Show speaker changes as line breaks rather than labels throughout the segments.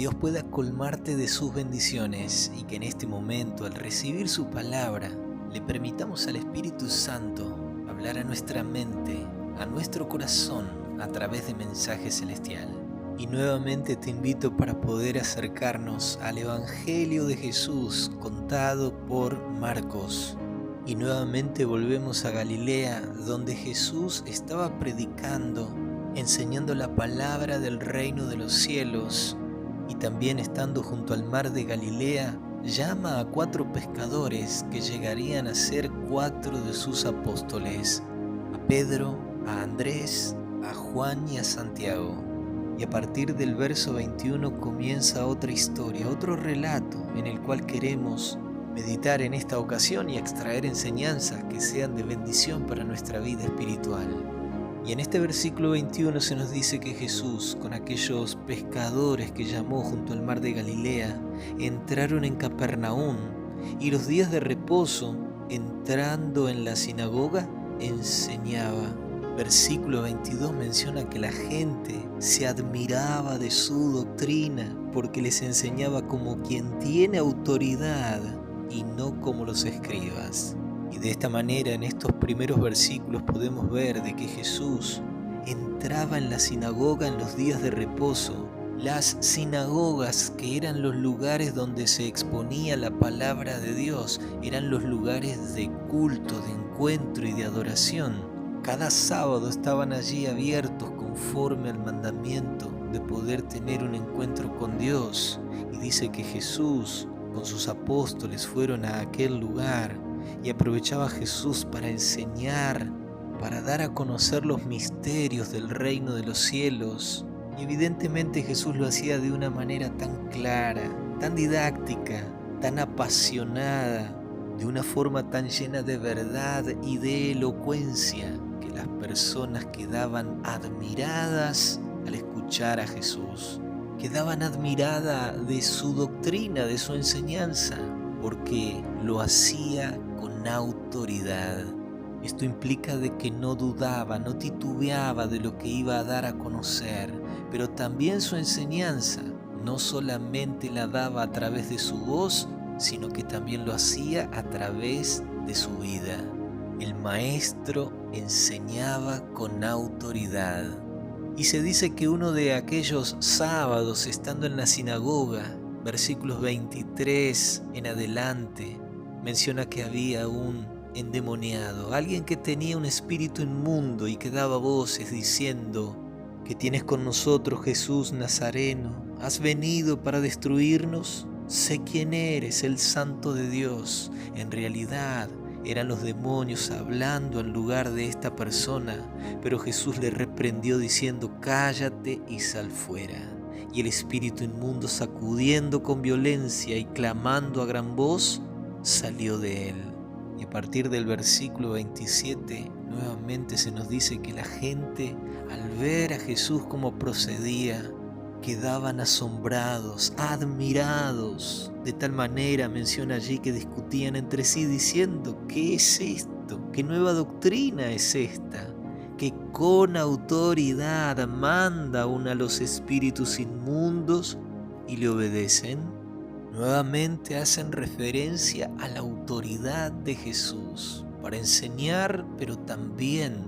Dios pueda colmarte de sus bendiciones y que en este momento, al recibir su palabra, le permitamos al Espíritu Santo hablar a nuestra mente, a nuestro corazón, a través de mensaje celestial. Y nuevamente te invito para poder acercarnos al Evangelio de Jesús contado por Marcos. Y nuevamente volvemos a Galilea, donde Jesús estaba predicando, enseñando la palabra del reino de los cielos. Y también estando junto al mar de Galilea, llama a 4 pescadores que llegarían a ser 4 de sus apóstoles, a Pedro, a Andrés, a Juan y a Santiago. Y a partir del verso 21 comienza otra historia, otro relato en el cual queremos meditar en esta ocasión y extraer enseñanzas que sean de bendición para nuestra vida espiritual. Y en este versículo 21 se nos dice que Jesús, con aquellos pescadores que llamó junto al mar de Galilea, entraron en Capernaum y los días de reposo, entrando en la sinagoga, enseñaba. Versículo 22 menciona que la gente se admiraba de su doctrina porque les enseñaba como quien tiene autoridad y no como los escribas. Y de esta manera, en estos primeros versículos podemos ver de que Jesús entraba en la sinagoga en los días de reposo. Las sinagogas, que eran los lugares donde se exponía la palabra de Dios, eran los lugares de culto, de encuentro y de adoración. Cada sábado estaban allí abiertos conforme al mandamiento de poder tener un encuentro con Dios. Y dice que Jesús con sus apóstoles fueron a aquel lugar y aprovechaba Jesús para enseñar, para dar a conocer los misterios del reino de los cielos. Y evidentemente Jesús lo hacía de una manera tan clara, tan didáctica, tan apasionada, de una forma tan llena de verdad y de elocuencia, que las personas quedaban admiradas al escuchar a Jesús. Quedaban admiradas de su doctrina, de su enseñanza, porque lo hacía con autoridad. Esto implica de que no dudaba, no titubeaba de lo que iba a dar a conocer, pero también su enseñanza no solamente la daba a través de su voz, sino que también lo hacía a través de su vida. El maestro enseñaba con autoridad. Y se dice que uno de aquellos sábados, estando en la sinagoga, versículos 23 en adelante, menciona que había un endemoniado, alguien que tenía un espíritu inmundo y que daba voces diciendo: ¿Qué tienes con nosotros, Jesús Nazareno? ¿Has venido para destruirnos? Sé quién eres, el Santo de Dios. En realidad eran los demonios hablando en lugar de esta persona, pero Jesús le reprendió diciendo: cállate y sal fuera. Y el espíritu inmundo, sacudiendo con violencia y clamando a gran voz, salió de él. Y a partir del versículo 27 nuevamente se nos dice que la gente, al ver a Jesús cómo procedía, quedaban asombrados, admirados. De tal manera menciona allí que discutían entre sí diciendo: ¿qué es esto? ¿Qué nueva doctrina es esta? Que con autoridad manda aún a los espíritus inmundos y le obedecen. Nuevamente hacen referencia a la autoridad de Jesús para enseñar, pero también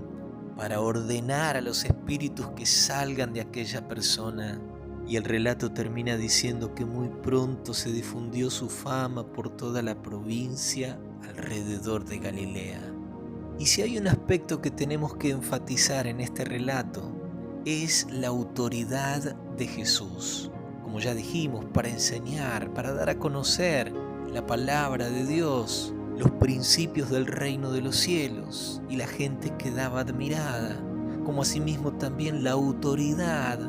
para ordenar a los espíritus que salgan de aquella persona. Y el relato termina diciendo que muy pronto se difundió su fama por toda la provincia alrededor de Galilea. Y si hay un aspecto que tenemos que enfatizar en este relato, es la autoridad de Jesús. Como ya dijimos, para enseñar, para dar a conocer la palabra de Dios, los principios del reino de los cielos, y la gente quedaba admirada, como asimismo también la autoridad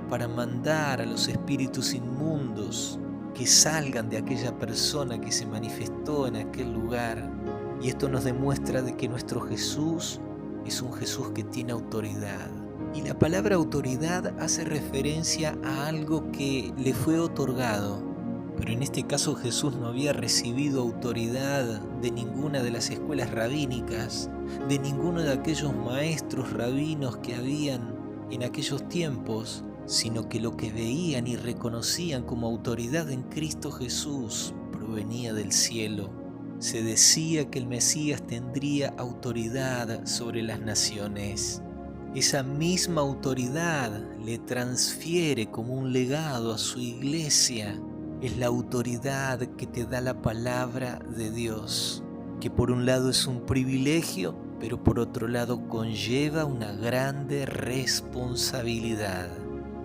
para mandar a los espíritus inmundos que salgan de aquella persona que se manifestó en aquel lugar. Y esto nos demuestra de que nuestro Jesús es un Jesús que tiene autoridad. Y la palabra autoridad hace referencia a algo que le fue otorgado. Pero en este caso Jesús no había recibido autoridad de ninguna de las escuelas rabínicas, de ninguno de aquellos maestros rabinos que habían en aquellos tiempos, sino que lo que veían y reconocían como autoridad en Cristo Jesús provenía del cielo. Se decía que el Mesías tendría autoridad sobre las naciones. Esa misma autoridad le transfiere como un legado a su iglesia. Es la autoridad que te da la palabra de Dios, que por un lado es un privilegio, pero por otro lado conlleva una grande responsabilidad.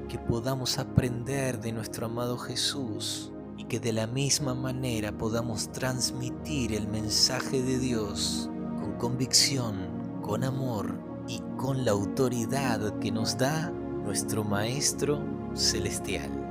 Que podamos aprender de nuestro amado Jesús y que de la misma manera podamos transmitir el mensaje de Dios con convicción, con amor y con la autoridad que nos da nuestro Maestro Celestial.